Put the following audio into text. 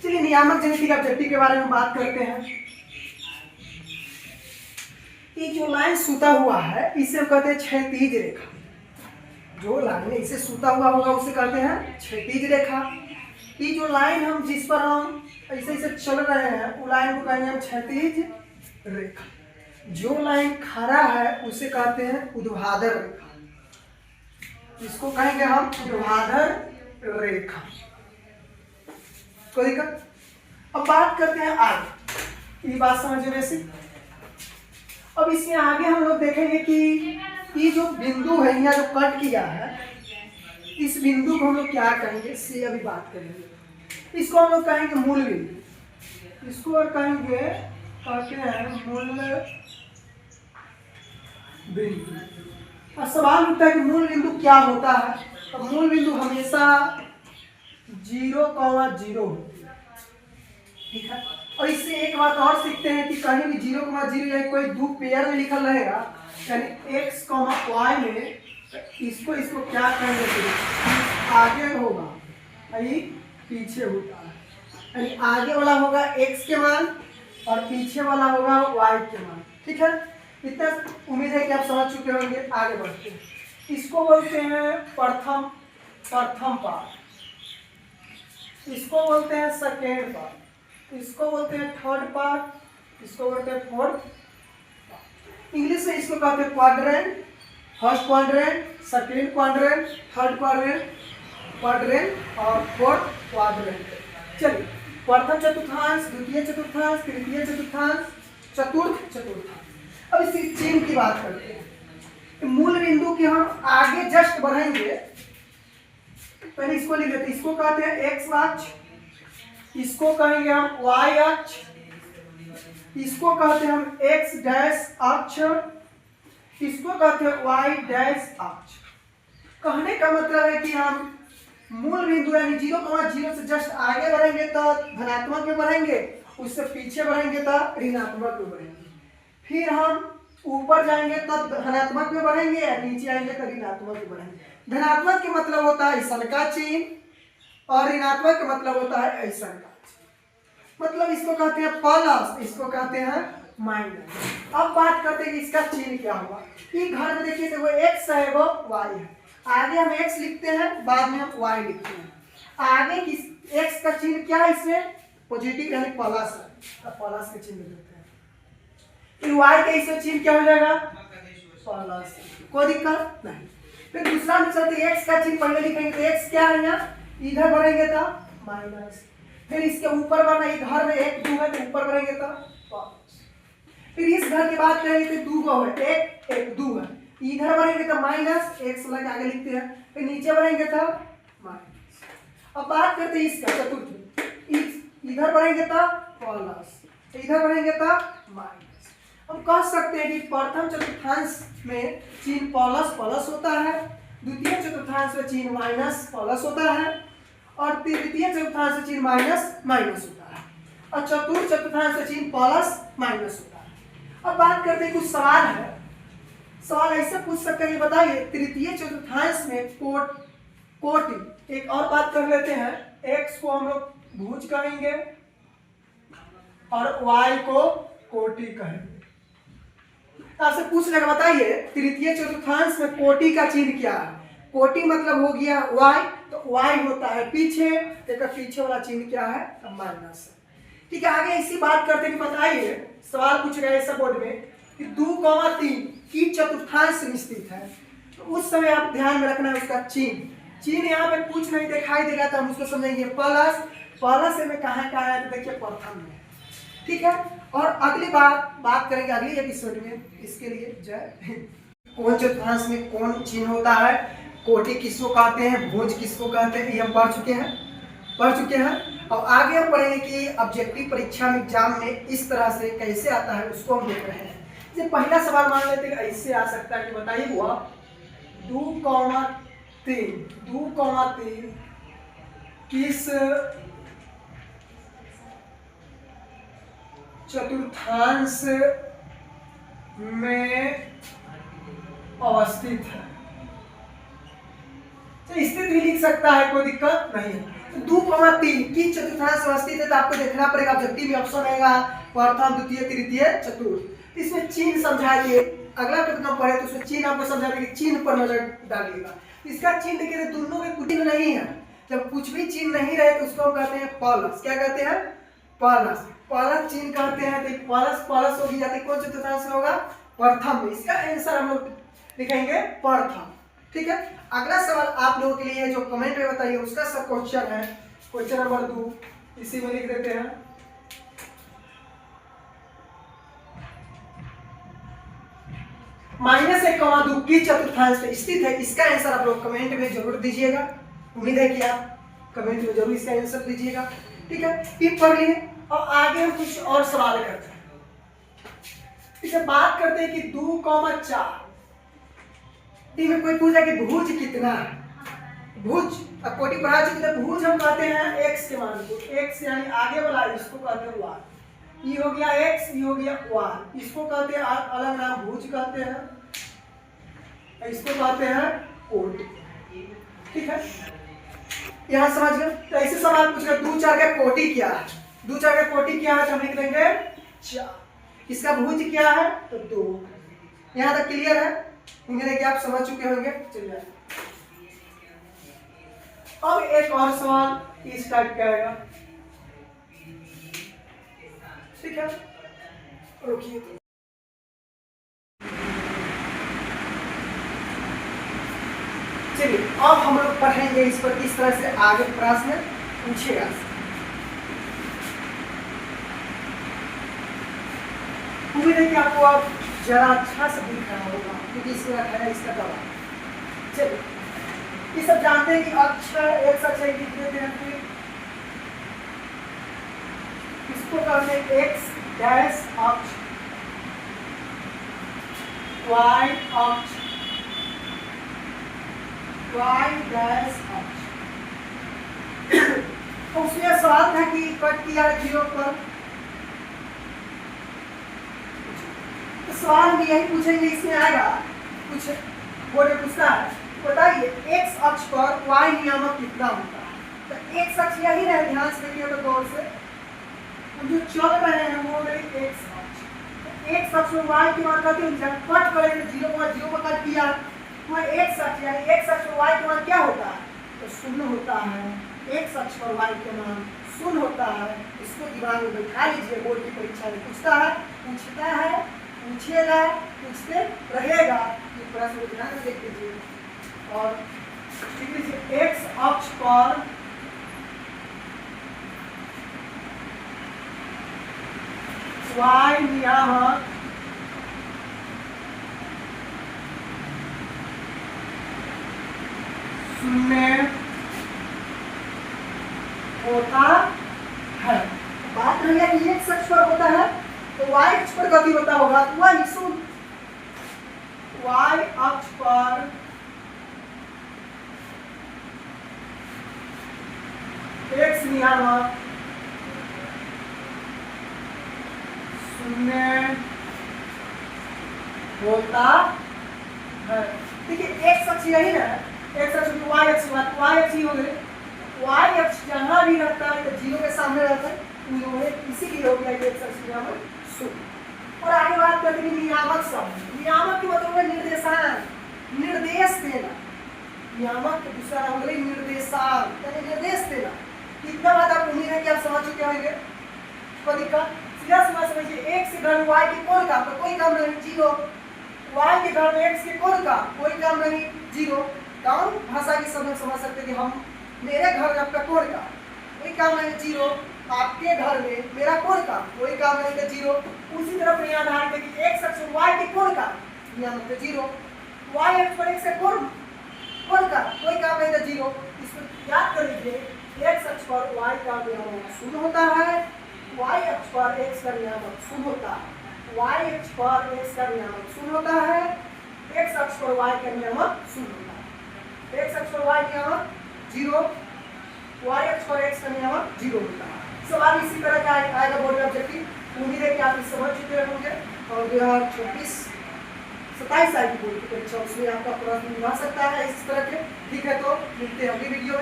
चलिए नियामक ज्यामिति ऑब्जेक्टिव के बारे में बात करते हैं। ये जो लाइन सूता हुआ है इसे हम कहते हैं क्षैतिज रेखा। जो लाइन इसे सूता हुआ होगा उसे कहते हैं क्षैतिज रेखा। ये जो लाइन हम जिस पर हम ऐसे ऐसे चल रहे हैं वो लाइन को कहेंगे हम क्षैतिज रेखा। जो लाइन खड़ा है उसे कहते हैं ऊर्ध्वाधर रेखा। इसको कहेंगे हम ऊर्ध्वाधर रेखा। कोई दिक्कत? अब बात करते हैं आगे। ये बात समझिए वैसे। अब इसमें आगे हम लोग देखेंगे कि ये जो बिंदु है यहाँ जो कट किया है इस बिंदु को हम लोग क्या कहेंगे, इससे अभी बात करेंगे। इसको हम लोग कहेंगे मूल बिंदु। इसको और कहेंगे कहते हैं मूल बिंदु। और सवाल उठता है कि मूल बिंदु क्या होता है। तो मूल बिंदु हमेशा 0,0 होती है, ठीक है। और इससे एक बात और सीखते हैं कि कहीं भी 0,0 या कोई दो पेयर में लिखल रहेगा यानी x, y में, इसको क्या कहेंगे, आगे होगा ये पीछे होता है। यानी आगे वाला होगा x के मान और पीछे वाला होगा y के मान, ठीक है। इतना उम्मीद है कि आप समझ चुके होंगे। आगे बढ़ते हैं। इसको बोलते हैं प्रथम पार्ट, इसको बोलते हैं सेकेंड पार्ट, इसको बोलते हैं थर्ड पार्ट, इसको बोलते हैं फोर्थ। इंग्लिश में इसको कहते हैं quadrant, first quadrant, second quadrant, third quadrant और फोर्थ क्वाड्रेंट। चलिए, प्रथम चतुर्थांश, द्वितीय चतुर्थांश, तृतीय चतुर्थांश, चतुर्थ चतुर्थांश। अब इसी चिन्ह की बात करते हैं। मूल बिंदु के हम आगे जस्ट बढ़ेंगे, पहले इसको लिख लेते हैं। इसको कहते हैं एक्स अक्ष, इसको कहेंगे हम y अक्ष, इसको कहते हैं हम x डैश अक्ष, इसको कहते हैं y डैश अक्ष। कहने का मतलब है कि हम मूल बिंदु यानी 0,0 से जस्ट आगे बढ़ेंगे तो धनात्मक में बढ़ेंगे, उससे पीछे बढ़ेंगे तो ऋणात्मक में बढ़ेंगे। फिर हम ऊपर जाएंगे तो धनात्मक में बढ़ेंगे, नीचे आएंगे तो ऋणात्मक में बढ़ेंगे। धनात्मक के मतलब होता है ऐसा का चिन्ह और ऋणात्मक का मतलब होता है ऐसा का। मतलब इसको कहते हैं प्लस, इसको कहते हैं माइनस। अब बात करते हैं कि इसका चिन्ह क्या हुआ। ये घर में देखिए वो x है वो y है। आगे हम x लिखते हैं, बाद में हम y लिखते हैं। आगे किस x का चिन्ह क्या है, इसमें पॉजिटिव यानी प्लस है, तो प्लस का चिन्ह देते हैं। फिर y का इसमें चिन्ह क्या हो जाएगा, प्लस। कोई दिक्कत नहीं। फिर दूसरा में चलते x का चिन्ह पहले लिखेंगे तो x क्या है, यहाँ इधर बढ़ेंगे तो माइनस। फिर इसके ऊपर बढ़ना, ये घर में 1 2 है तो ऊपर बढ़ेंगे तो प्लस। फिर इस घर की बात करेंगे तो 2 है, 1 2 है, इधर बढ़ेंगे तो माइनस, x लगा आगे लिखते हैं। फिर नीचे बढ़ेंगे तो माइनस। अब बात करते हैं इसका चतुर्थ, इधर बढ़ेंगे तो प्लस, इधर बढ़ेंगे तो माइनस। हम कह सकते हैं कि प्रथम चतुर्थांश में चिन्ह प्लस प्लस होता है, द्वितीय चतुर्थांश में चिन्ह माइनस प्लस होता है और तृतीय चतुर्थांश में चिन्ह माइनस माइनस होता है और चतुर्थ चतुर्थांश में चिन्ह प्लस माइनस होता है। अब बात करते हैं, कुछ सवाल है। सवाल ऐसे पूछ सकते हैं, बताइए तृतीय चतुर्थांश में कोटि। एक और बात कर लेते हैं, x को हम लोग भुज कहेंगे और y को कोटि कहेंगे। आपसे पूछ लेगा, बताइए तृतीय चतुर्थांश में कोटि का चिन्ह क्या है। कोटि मतलब हो गया y, तो y होता है पीछे, तो पीछे वाला चिन्ह क्या है, माइनस है। ठीक है, आगे इसी बात करते हैं कि बताइए, सवाल पूछ रहे हैं सब बोर्ड में कि 2,3 की चतुर्थांश में स्थित है। तो उस समय आप ध्यान में रखना है उसका चिन्ह यहाँ पे कुछ नहीं दिखाई देगा तो हम उसको समझेंगे प्लस में कहाँ है, तो देखिए प्रथम में। ठीक है, और अगली बात करेंगे अगली एपिसोड में। इसके लिए जय। कौन चतुर्थांश में कौन चिन्ह होता है, कोटि किसको कहते हैं, भुज किसको कहते हैं, ये हम पढ़ चुके हैं। और आगे हम पढ़ेंगे कि ऑब्जेक्टिव परीक्षा में एग्जाम में इस तरह से कैसे आता है, उसको हम देख रहे हैं। जैसे पहला सवाल मान लेते हैं ऐसे आ सकता है कि बताइए हुआ 2,3 किस चतुर्थांश में अवस्थित है। तो स्थित भी लिख सकता है, कोई दिक्कत नहीं है। 2,3 की चतुर्थांश समष्टि थे, तो आपको देखना पड़ेगा ऑब्जेक्टिव में ऑप्शन आएगा प्रथम द्वितीय तृतीय चतुर्थ। इसमें चिन्ह समझाइए, अगला प्रश्न पढ़े तो उसमें चिन्ह आपको समझा देंगे, चिन्ह पर नजर डालिएगा। इसका चिन्ह देखिए दोनों में कुछ नहीं है, जब कुछ भी चिन्ह नहीं रहे तो उसको कहते हैं प्लस। क्या कहते हैं? प्लस। प्लस चिन्ह कहते हैं, तो प्लस प्लस होगी जाती कौन चतुर्थांश में होगा? प्रथम में। इसका आंसर हम लोग लिखेंगे प्रथम। ठीक है, अगला सवाल आप लोगों के लिए जो कमेंट में बताइए उसका सब क्वेश्चन है, क्वेश्चन नंबर 2 इसी में लिख देते हैं। -1,2 की चतुर्थांश में स्थित है, इसका आंसर आप लोग कमेंट में जरूर दीजिएगा। उम्मीद है कि आप कमेंट में जरूर इसका आंसर दीजिएगा। ठीक है, ये पढ़ लिए और आगे हम कुछ और सवाल करते हैं। इसे बात करते हैं कि 2,4 में कोई पूछा कि भुज कितना है? भुज अब कोटि पढ़ा चुके थे। भुज हम कहते हैं x के मान को, x यानी आगे वाला, इसको कहते हैं y। ये हो गया x, ये हो गया y, इसको कहते हैं अलग नाम भुज कहते हैं, इसको कहते हैं कोटि। ठीक है, यहाँ समझ गए? तो ऐसे सवाल पूछ रहे 2,4 का कोटि क्या है? 2,4 का कोटि क्या है? तो हम लिख देंगे 4। इसका भुज क्या है? तो 2। यहाँ तक क्लियर है? उम्मीद है कि आप समझ चुके होंगे। चलिए अब एक और सवाल इस टाइप का आएगा। ठीक है, रुकिए। चलिए अब हम लोग पढ़ेंगे इस पर किस तरह से आगे प्रश्न पूछेगा। उम्मीद है कि आपको अब जरा अच्छा से दिख रहा होगा, क्योंकि इसमें रखा है इसका दवा। चलिए, ये सब जानते हैं कि अक्षर एक अक्षर लिख देते हैं, फिर इसको कहते हैं x डैश अक्ष, y अक्ष, y डैश अक्ष। तो उसमें सवाल था कि कट किया 0 पर, तो सवाल भी यही पूछेंगे, इसमें आएगा कुछ बोर्ड में पूछता है बताइए x अक्ष पर y नियामक कितना होता है? तो x अक्ष यही रहे, ध्यान से देखिए तो गौर से, हम जो चल रहे हैं वो है x अक्ष। तो x अक्ष में y की मान कहते हैं, जब कट करेंगे 0 पर कट किया तो x अक्ष यानी x अक्ष पर y का मान क्या होता है? तो 0 होता है। x अक्ष पर y का मान 0 होता है। इसको दिमाग में बैठा लीजिए, बोर्ड की परीक्षा में पूछता है, पूछेगा, पूछते रहेगा। ये प्रश्न को ध्यान से देख लीजिए और लिख लीजिए x अक्ष पर y नियामक शून्य होता है। बात रही है कि x अक्ष पर होता है, तो y अक्ष पर कभी होता होगा तो y शून्य। y अक्ष पर x नियामक शून्य होता है। देखिए x अक्ष यही ना, x अक्ष की y अक्ष बात, y अक्ष ही हो गए। y अक्ष जहां भी रहता है तो 0 के सामने रहता है, इसीलिए हो गया x अक्ष नियामक शून्य। और आगे बात करते हैं नियामक शब्द। नियामक के मतलब है निर्देशांक, निर्देश देना। नियामक के दूसरा नाम है निर्देशांक, यानी निर्देश देना। कितना बात आप उम्मीद है कि आप समझ चुके होंगे। सीधा समझिए, x के घर में y के कोण का तो कोई काम नहीं 0, y के घर में x के कोण का कोई काम नहीं 0। काम भाषा की समझ सकते हैं कि हम मेरे घर में आपका कोण का कोई काम नहीं 0, आपके घर में मेरा कोण का कोई काम नहीं था 0। उसी तरह अपने आधार पे कि x अक्ष पर y के कोण का नियामक है 0, y अक्ष पर x के कोण का कोई काम नहीं था 0। इसको याद कर लीजिए, x अक्ष पर y का नियामक शून्य होता है, y अक्ष पर x का नियामक शून्य होता है, y अक्ष पर x का नियामक शून्य होता है, x अक्ष पर y का नियामक शून्य होता है। x अक्ष पर y नियामक 0, y अक्ष पर x का नियामक 0 होता है। सवाल इसी तरह का आएगा बोर्ड में ऑब्जेक्टिव। उम्मीद है कि आप इस समझ चुके होंगे और 2026-27 साल की बोर्ड की परीक्षा उसमें आपका प्रश्न बना सकता है इस तरह के। ठीक है, तो मिलते हैं अगली वीडियो में।